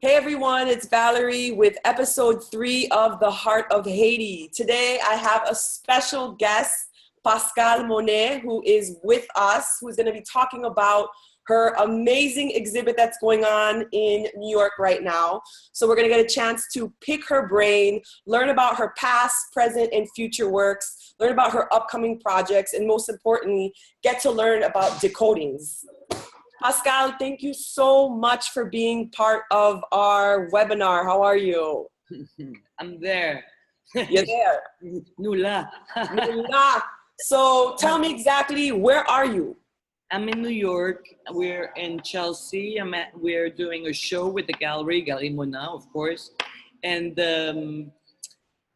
Hey everyone, it's Valerie with episode 3 of the Heart of Haiti. Today I have a special guest, Pascale Monnin, who is with us, who's going to be talking about her amazing exhibit that's going on in New York right now. So we're going to get a chance to pick her brain, learn about her past, present, and future works, learn about her upcoming projects, and most importantly, get to learn about Decodings. Pascale, thank you so much for being part of our webinar. How are you? I'm there. You're there. Nula. Nula. So tell me exactly, where are you? I'm in New York. We're in Chelsea. We're doing a show with the Galerie Monnin, of course. And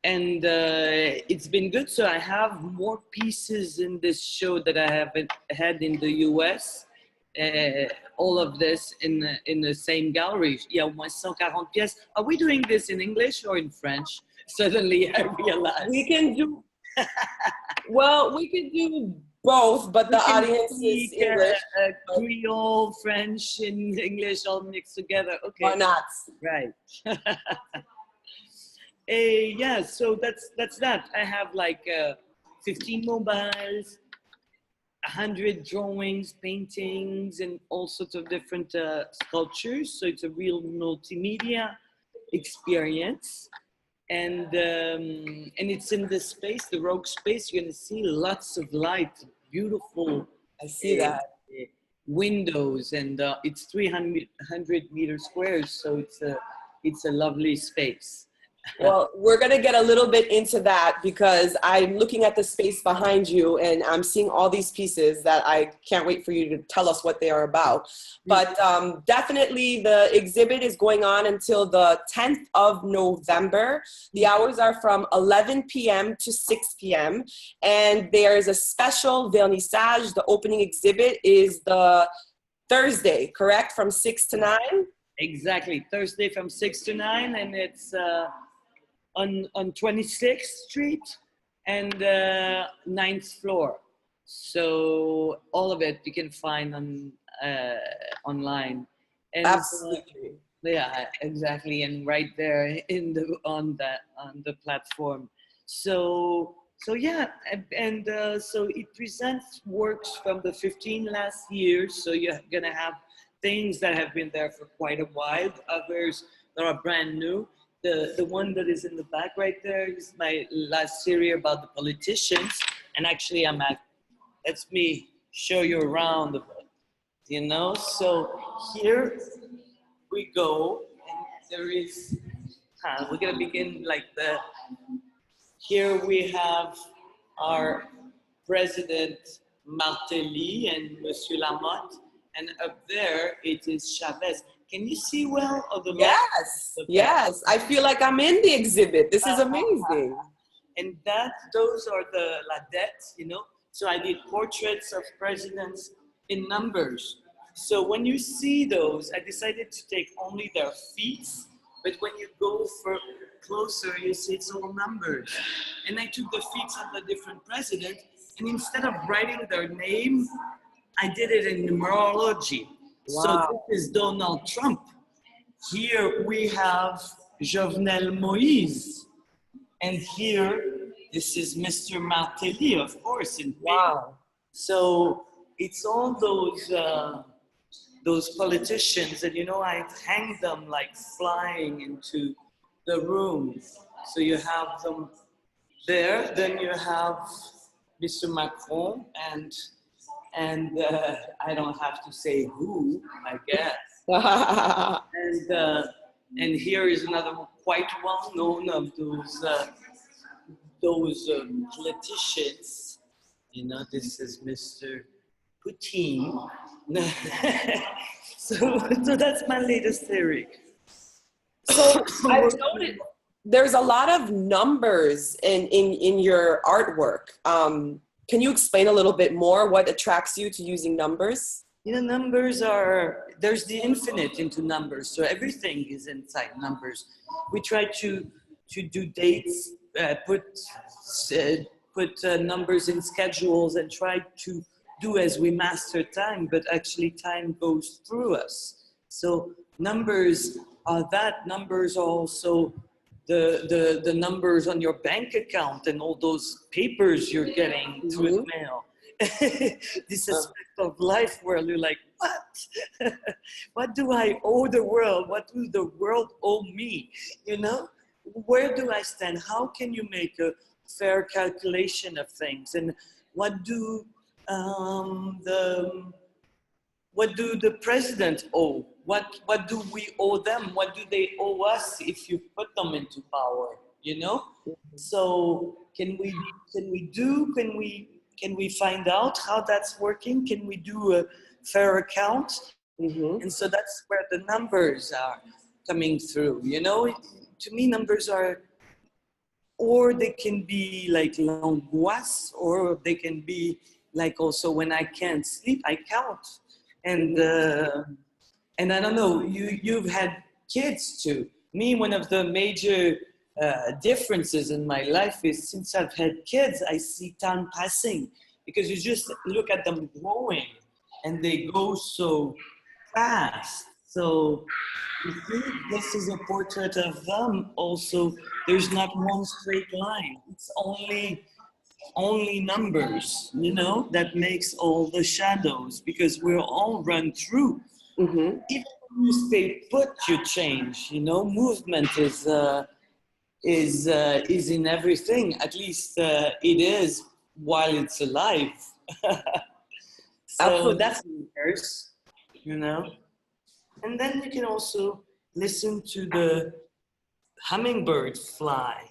it's been good. So I have more pieces in this show that I haven't had in the US. All of this in the same gallery. Il y a au moins 140 pièces. Are we doing this in English or in French? Suddenly I realized. We can do, well, we can do both, but the audience is English. Creole, French, and English all mixed together. Okay. Why not? Right. Yeah, so that's that. I have like 15 mobiles, 100 drawings, paintings, and all sorts of different sculptures. So it's a real multimedia experience. And it's in this space, the Rogue space. You're going to see lots of light, beautiful. I see that. Windows, and it's 300 meter squares. So it's a lovely space. Well, we're going to get a little bit into that because I'm looking at the space behind you and I'm seeing all these pieces that I can't wait for you to tell us what they are about. But definitely the exhibit is going on until the 10th of November. The hours are from 11 p.m. to 6 p.m. And there's a special vernissage. The opening exhibit is the Thursday, correct? From 6 to 9? Exactly. Thursday from 6 to 9. And it's on 26th Street and 9th floor. So all of it you can find on online. And, absolutely. Yeah, exactly. And right there on the platform. So yeah, and so it presents works from the 15 last years. So you're gonna have things that have been there for quite a while. Others that are brand new. The one that is in the back right there is my last series about the politicians. And actually let me show you around a bit, you know? So here we go, and there is, we're gonna begin like here we have our President Martelly and Monsieur Lamotte, and up there it is Chavez. Can you see well? Yes, yes. I feel like I'm in the exhibit. This is amazing. And those are the La Dette, you know. So I did portraits of presidents in numbers. So when you see those, I decided to take only their feet, but when you go closer, you see it's all numbers. And I took the feet of the different presidents, and instead of writing their name, I did it in numerology. Wow. So this is Donald Trump. Here we have Jovenel Moïse. And here, this is Mr. Martelly, of course, in wow. So it's all those politicians, and you know, I hang them like flying into the room. So you have them there, then you have Mr. Macron, and I don't have to say who, I guess. And here is another quite well known of those politicians. You know, this is Mr. Putin. So that's my latest theory. So I've noted there's a lot of numbers in your artwork. Can you explain a little bit more what attracts you to using numbers? You know, numbers there's the infinite into numbers. So everything is inside numbers. We try to do dates, put numbers in schedules and try to do as we master time, but actually time goes through us. So numbers that numbers are also the numbers on your bank account and all those papers you're getting through the mail. This aspect of life where you're like, what? What do I owe the world? What do the world owe me? You know, where do I stand? How can you make a fair calculation of things? And what do the president owe? What do we owe them? What do they owe us if you put them into power? You know? So can we find out how that's working? Can we do a fair account? And so that's where the numbers are coming through. You know, to me, numbers are, or they can be like l'angoisse, or they can be like also when I can't sleep, I count. And I don't know, you've had kids too. Me, one of the major differences in my life is since I've had kids, I see time passing, because you just look at them growing and they go so fast. So this is a portrait of them also. There's not one straight line. It's only numbers, you know, that makes all the shadows, because we're all run through. Even when you stay put, you change. You know, movement is in everything. At least it is while it's alive. So that's numbers, you know. And then you can also listen to the hummingbird fly,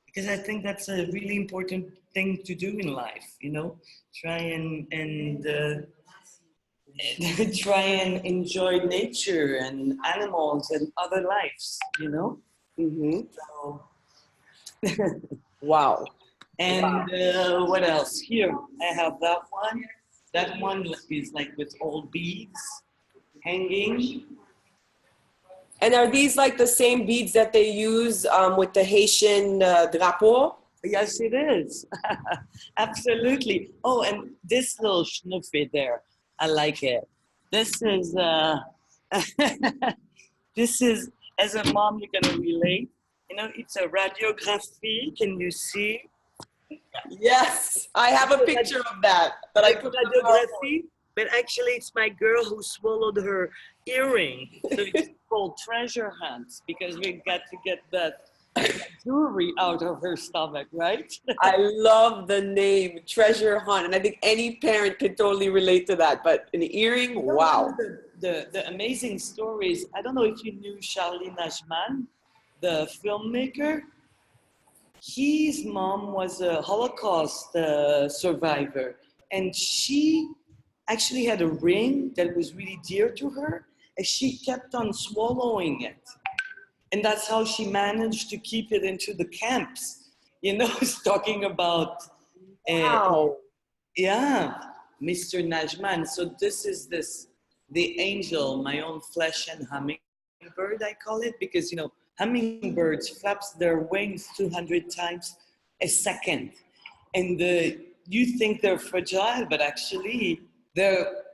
because I think that's a really important thing to do in life, you know. Try and try and enjoy nature and animals and other lives, you know. So, Wow. and what else? Here I have that one. That one is like with old beads hanging. And are these like the same beads that they use with the Haitian drapeau? Yes, it is. Absolutely. Oh, and this little schnuffy there, I like it. This is, this is, as a mom, you're gonna relate. You know, it's a radiography. Can you see? Yes, I have a picture of that I put radiography. But actually, it's my girl who swallowed her earring. So it's called treasure hunts, because we got to get that jewelry out of her stomach, right? I love the name Treasure Hunt, and I think any parent could totally relate to that. But an earring, wow. The amazing stories. I don't know if you knew Charlie Najman, the filmmaker. His mom was a Holocaust survivor, and she actually had a ring that was really dear to her, and she kept on swallowing it. And that's how she managed to keep it into the camps. You know, it's talking about, Wow. yeah, Mr. Najman. So this is the angel, my own flesh and hummingbird, I call it, because, you know, hummingbirds flaps their wings 200 times a second. And you think they're fragile, but actually they're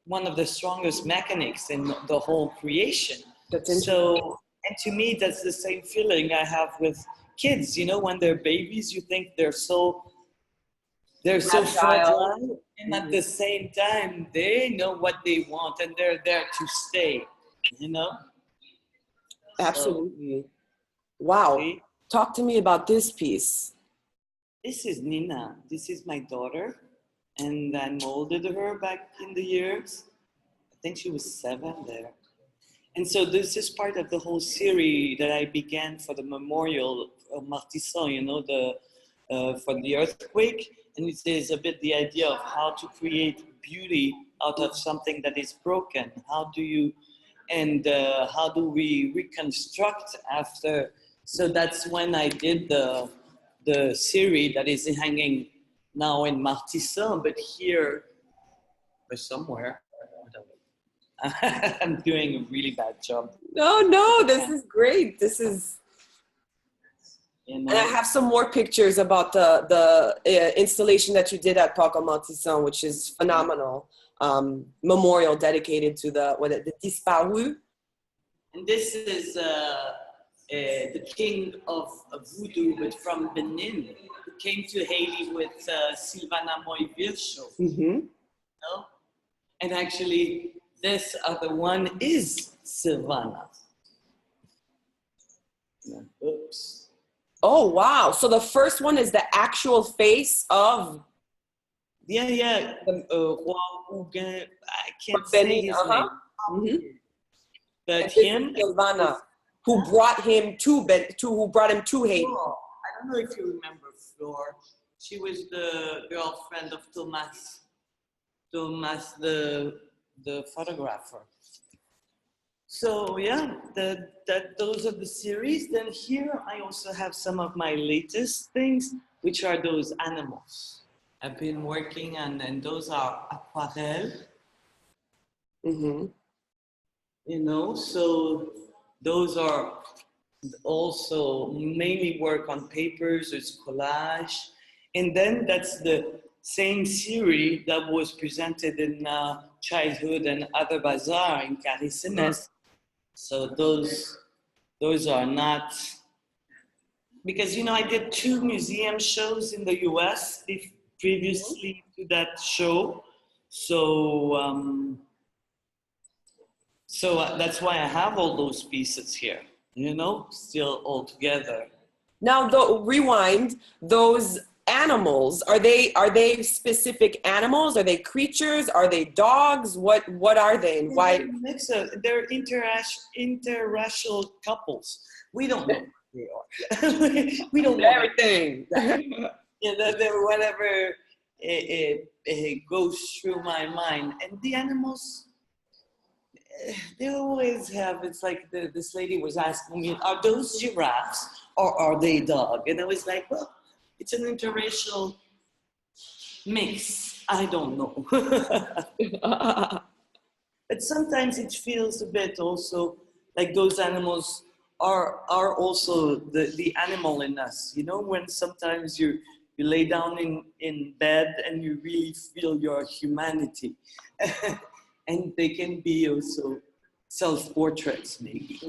one of the strongest mechanics in the whole creation. So, and to me, that's the same feeling I have with kids. You know, when they're babies, you think they're so fragile, and at the same time, they know what they want and they're there to stay. You know. Absolutely. Wow. See? Talk to me about this piece. This is Nina. This is my daughter, and I molded her back in the years. I think she was 7 there. And so this is part of the whole series that I began for the memorial of Martissan, you know, for the earthquake. And it is a bit the idea of how to create beauty out of something that is broken. How do you, and how do we reconstruct after? So that's when I did the series that is hanging now in Martissan, but here or somewhere. I'm doing a really bad job. No, this is great. This is, You know? and I have some more pictures about the installation that you did at Parc Montisson, which is phenomenal. Memorial dedicated to the disparu. And this is the king of voodoo, but from Benin, who came to Haiti with Silvana Moivircho. You know? And actually, this other one is Silvana. Oops. Oh, wow. So the first one is the actual face of... Yeah. I can't say his name. But him... Silvana, who brought him to Haiti. Oh, I don't know if you remember Flor. She was the girlfriend of Thomas, the photographer. So yeah, those are the series. Then here I also have some of my latest things, which are those animals. I've been working on, and those are aquarelles. You know, so those are also mainly work on papers, it's collage. And then that's the same series that was presented in Childhood and Other Bazaar in Carissines. So those are not, because, you know, I did 2 museum shows in the US previously to that show. So, that's why I have all those pieces here, you know, still all together. Now, rewind, those animals, are they specific animals? Are they creatures? Are they dogs? What are they and why? They're interracial couples. We don't know what they are. We don't know everything. Whatever it goes through my mind. And the animals, they always have, it's like this lady was asking me, are those giraffes or are they dog? And I was like, well, it's an interracial mix. I don't know. But sometimes it feels a bit also like those animals are also the animal in us. You know, when sometimes you lay down in bed and you really feel your humanity. And they can be also self-portraits, maybe.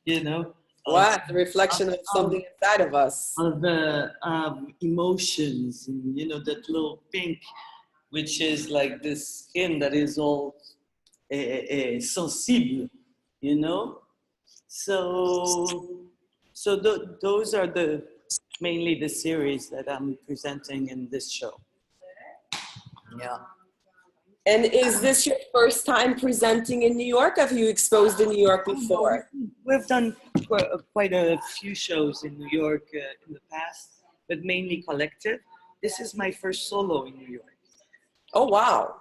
You know? What? The reflection of something inside of us. Of the emotions, and, you know, that little pink, which is like the skin that is all sensible, you know? So those are mainly the series that I'm presenting in this show. Yeah. And is this your first time presenting in New York? Have you exposed in New York before? We've done quite a few shows in New York in the past, but mainly Kolektif. This is my first solo in New York. Oh, wow.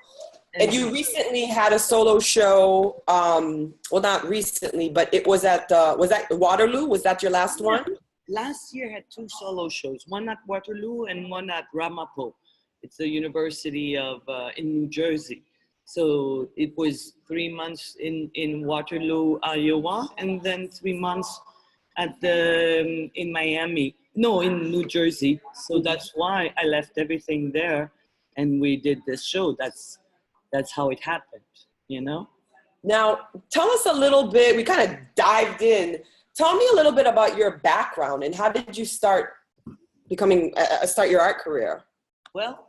And you recently had a solo show, well, not recently, but it was at, was that Waterloo? Was that your last one? Last year I had 2 solo shows, one at Waterloo and one at Ramapo. It's the University of in New Jersey. So it was 3 months in Waterloo, Iowa, and then 3 months at in Miami. No, in New Jersey. So that's why I left everything there, and we did this show. That's how it happened, you know. Now, tell us a little bit. We kind of dived in. Tell me a little bit about your background and how did you start start your art career? Well,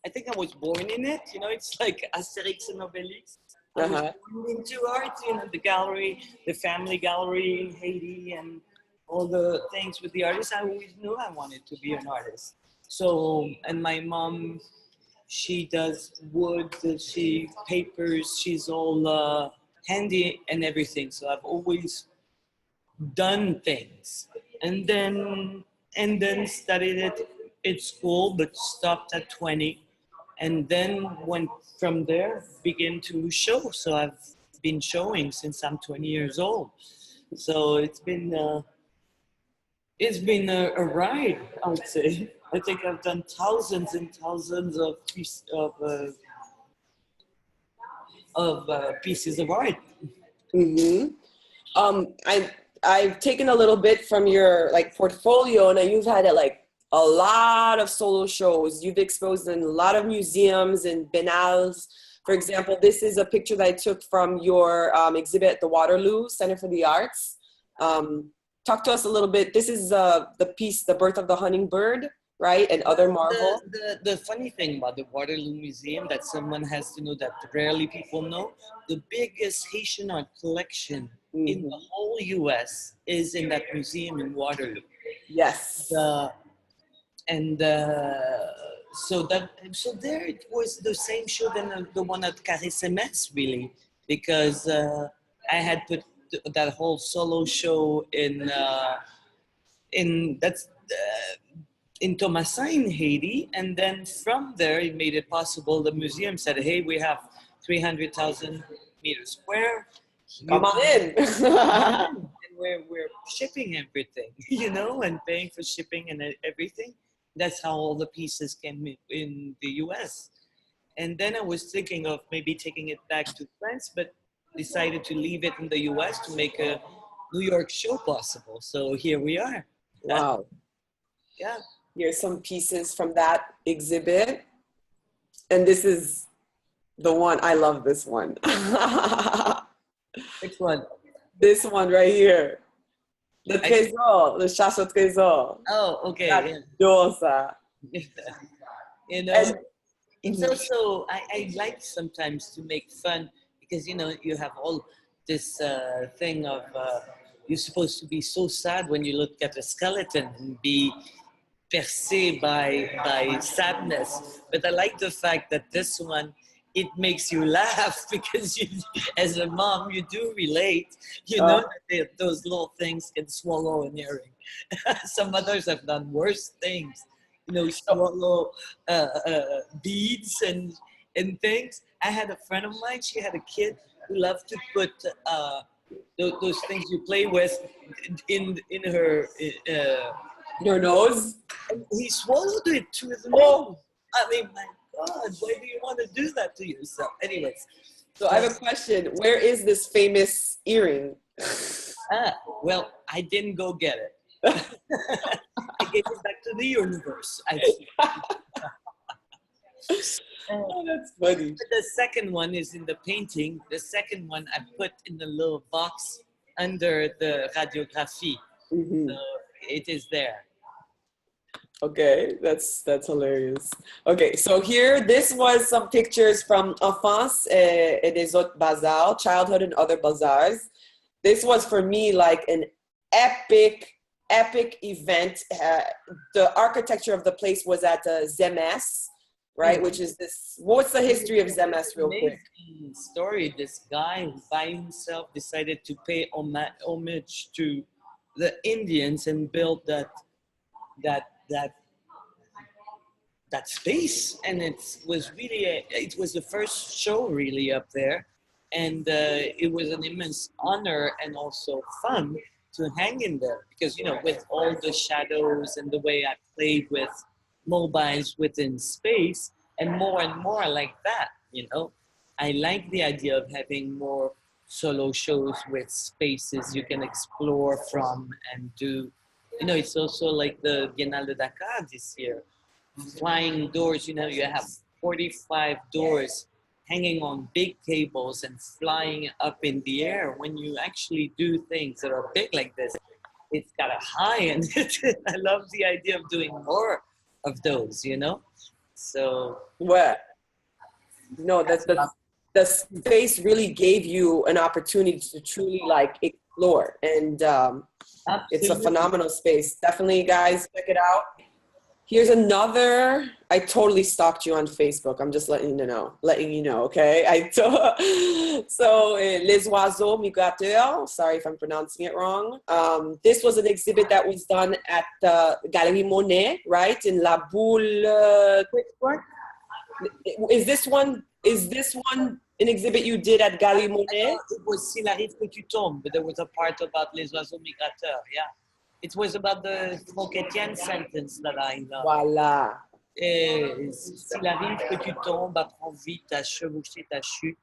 I think I was born in it. You know, it's like Asterix and Obelix. I was born into art, you know, the gallery, the family gallery in Haiti, and all the things with the artists. I always knew I wanted to be an artist. So, and my mom, she does wood, she papers, she's all handy and everything. So I've always done things, and then studied it in school, but stopped at 20, and then went from there, began to show. So I've been showing since I'm 20 years old. So it's been a ride, I would say. I think I've done thousands and thousands of pieces of art. I've taken a little bit from your portfolio, and you've had a lot of solo shows. You've exposed in a lot of museums and biennales For example, this is a picture that I took from your exhibit at the Waterloo Center for the Arts. Talk to us a little bit. This is the piece, The Birth of the Hummingbird, right? And other marvel. The funny thing about the Waterloo Museum that someone has to know that rarely people know, the biggest Haitian art collection in the whole US is in that museum in Waterloo. Yes. So there it was the same show than the one at Carré really, because I had put that whole solo show in Thomasin, Haiti, and then from there it made it possible. The museum said, "Hey, we have 300,000 meters square. Come on in." And we're shipping everything, and paying for shipping and everything. That's how all the pieces came in the US. And then I was thinking of maybe taking it back to France, but decided to leave it in the US to make a New York show possible. So here we are. Wow. Yeah. Here's some pieces from that exhibit. And this is the one. I love this one. Which one? This one right here. The trésor, le chasse au trésor. Oh, okay. J'adore ça. It's also, I like sometimes to make fun because, you have all this thing of you're supposed to be so sad when you look at a skeleton and be percé by sadness. But I like the fact that this one, it makes you laugh because as a mom, you do relate. Know that those little things can swallow an earring. Some others have done worse things. Swallow beads and things. I had a friend of mine, she had a kid who loved to put those things you play with in her your nose. And he swallowed it to his nose. I mean, my God, why do you want to do that to yourself? Anyways. So I have a question. Where is this famous earring? Well, I didn't go get it. I gave it back to the universe. Oh, that's funny. The second one is in the painting. The second one I put in a little box under the radiographie. So it is there. Okay, that's hilarious. Okay, so here, this was some pictures from Enfance et des autres bazars, childhood and other bazaars. This was for me like an epic event. The architecture of the place was at Zemes, right? Which is this, what's the history of Zemes real quick? Story, this guy who by himself decided to pay homage to the Indians and build that space, and it was the first show really up there, and it was an immense honor and also fun to hang in there because with all the shadows and the way I played with mobiles within space and more like that. I like the idea of having more solo shows with spaces you can explore from and do. It's also like the Biennale de Dakar this year. Flying doors, you have 45 doors hanging on big cables and flying up in the air. When you actually do things that are big like this, it's got a high in it. I love the idea of doing more of those, So. Well, the space really gave you an opportunity to truly explore, and it's a phenomenal space. Definitely, guys, check it out. Here's another. I totally stalked you on Facebook. I'm just letting you know. Okay. So Les Oiseaux Migrateurs. Sorry if I'm pronouncing it wrong. This was an exhibit that was done at the Galerie Monnin, right, in La Boule. Is this one an exhibit you did at Galerie Monnin? It was S'il arrive que tu tombes, but there was a part about Les Oiseaux Migrateurs. Yeah. It was about the Franck-Étienne sentence that I love. Voilà. S'il arrive que tu tombes, apprends vite à chevaucher ta chute,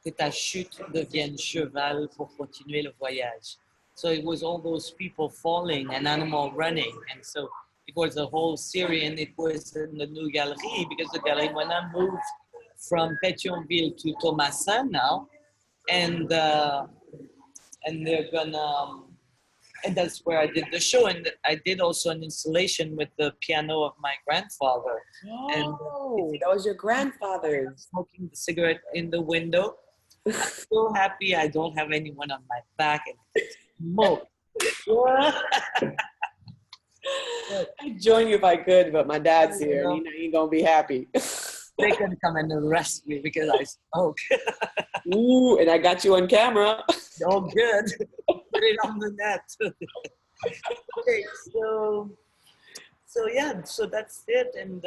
que ta chute devienne cheval pour continuer le voyage. So it was all those people falling and animal running. And so it was a whole series, and it was in the new Galerie because the Galerie Monnin moved from Pétionville to Thomasin now, and they're gonna. And that's where I did the show, and I did also an installation with the piano of my grandfather. Oh, that was your grandfather's. Smoking the cigarette in the window. I'm so happy I don't have anyone on my back and smoke. I'd join you if I could, but my dad's here and he ain't gonna be happy. They can come and arrest me because I smoke. Ooh, and I got you on camera. Oh, good. Put it on the net. Okay, so yeah, so that's it. And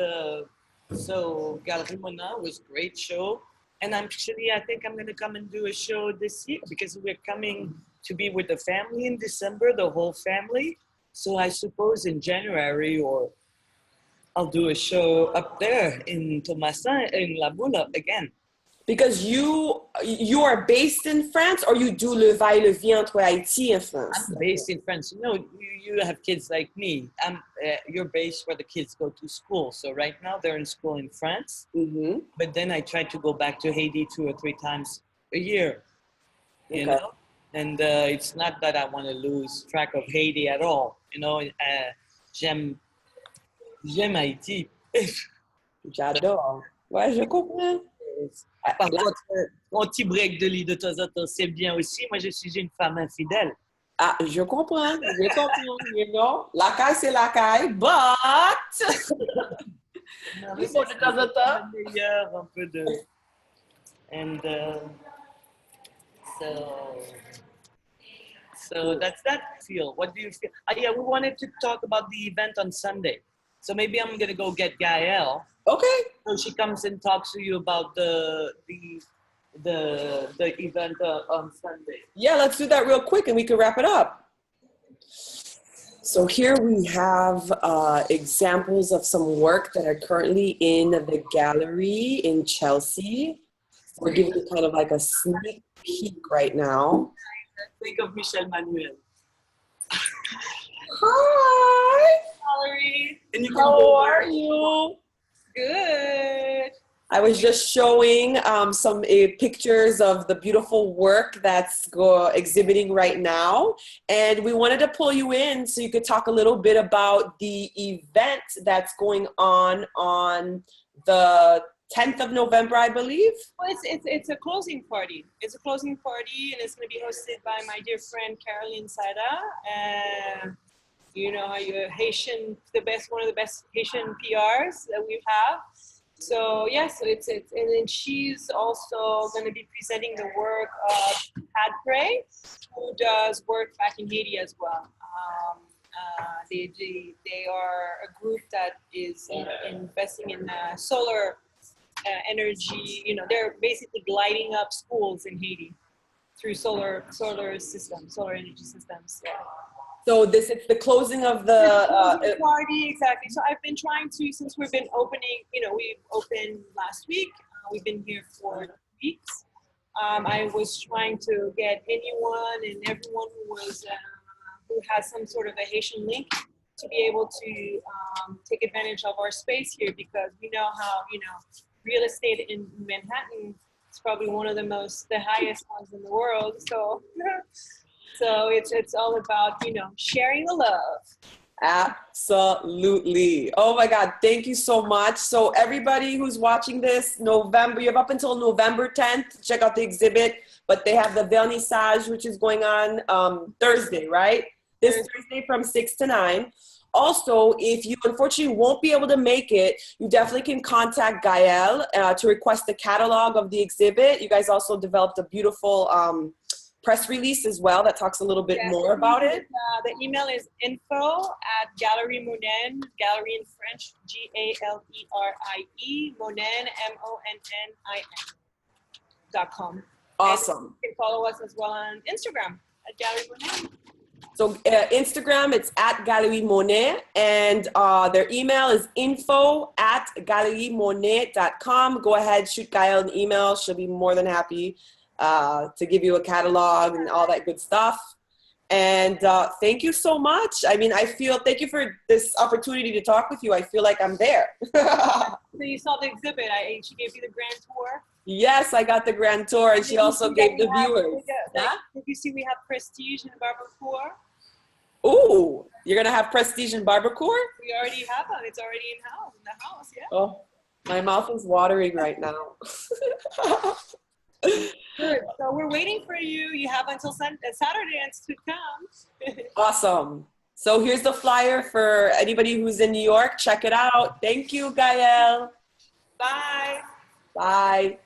so Galerie Monnin was a great show. And I think I'm going to come and do a show this year because we're coming to be with the family in December, the whole family. So I suppose in January or I'll do a show up there in Thomasin, in La Boule again. Because you are based in France, or you do le va-et-le-vient entre Haiti and France? I'm based in France. You have kids like me. You're based where the kids go to school. So right now they're in school in France. Mm-hmm. But then I try to go back to Haiti 2 or 3 times a year. You know? And it's not that I want to lose track of Haiti at all. J'aime Haïti. J'adore. Ouais, je comprends. Par contre, un petit break de lit de temps en temps, c'est bien aussi. Moi, je suis une femme infidèle. Ah, je comprends. You know? La caille, c'est la caille, but... Il faut de temps en temps. Meilleur, un peu de... And so that's that feel. What do you feel? Yeah, we wanted to talk about the event on Sunday. So maybe I'm going to go get Gael. Okay. So she comes and talks to you about the event on Sunday. Yeah, let's do that real quick and we can wrap it up. So here we have examples of some work that are currently in the gallery in Chelsea. We're giving you kind of like a sneak peek right now. Think of Michel Manuel. Hi. Valerie. How are you? Good. I was just showing some pictures of the beautiful work that's exhibiting right now. And we wanted to pull you in so you could talk a little bit about the event that's going on the 10th of November, I believe. Well, it's a closing party. It's a closing party, and it's going to be hosted by my dear friend Caroline Sada. You know how you're Haitian, one of the best Haitian PRs that we have. So yeah, so it's and then she's also going to be presenting the work of Padre, who does work back in Haiti as well. They are a group that is investing in solar energy. They're basically lighting up schools in Haiti through solar energy systems. Yeah. So it's the closing of the party, exactly. So I've been trying to, since we've been opening, we opened last week. We've been here for weeks. I was trying to get anyone and everyone who has some sort of a Haitian link to be able to take advantage of our space here, because we know how, real estate in Manhattan is probably one of the highest ones in the world. So it's all about, sharing the love. Absolutely. Oh my God. Thank you so much. So everybody who's watching this, you have up until November 10th to check out the exhibit, but they have the Vernissage, which is going on Thursday, right? This Thursday from 6 to 9. Also, if you unfortunately won't be able to make it, you definitely can contact Gael to request the catalog of the exhibit. You guys also developed a beautiful press release as well that talks a little bit more about it. The email is info@Galerie Monnin, Gallery in French, Galerie, Monnin, MONNIN.com. Awesome. And you can follow us as well on Instagram @Galerie Monnin. So Instagram, it's @Galerie Monnin, and their email is info@GalerieMonnin.com. Go ahead, shoot Gael an email. She'll be more than happy to give you a catalog and all that good stuff. And thank you so much. I mean, thank you for this opportunity to talk with you. I feel like I'm there. So you saw the exhibit. She gave you the grand tour? Yes, I got the grand tour, and she also gave the viewers. Did you see we have Prestige and Barbercourt? Ooh, you're going to have Prestige and Barbercourt? We already have them. It's already in the house, yeah. Oh, my mouth is watering right now. Good. So we're waiting for you. You have until Saturday to come. Awesome. So here's the flyer for anybody who's in New York. Check it out. Thank you, Gael. Bye. Bye.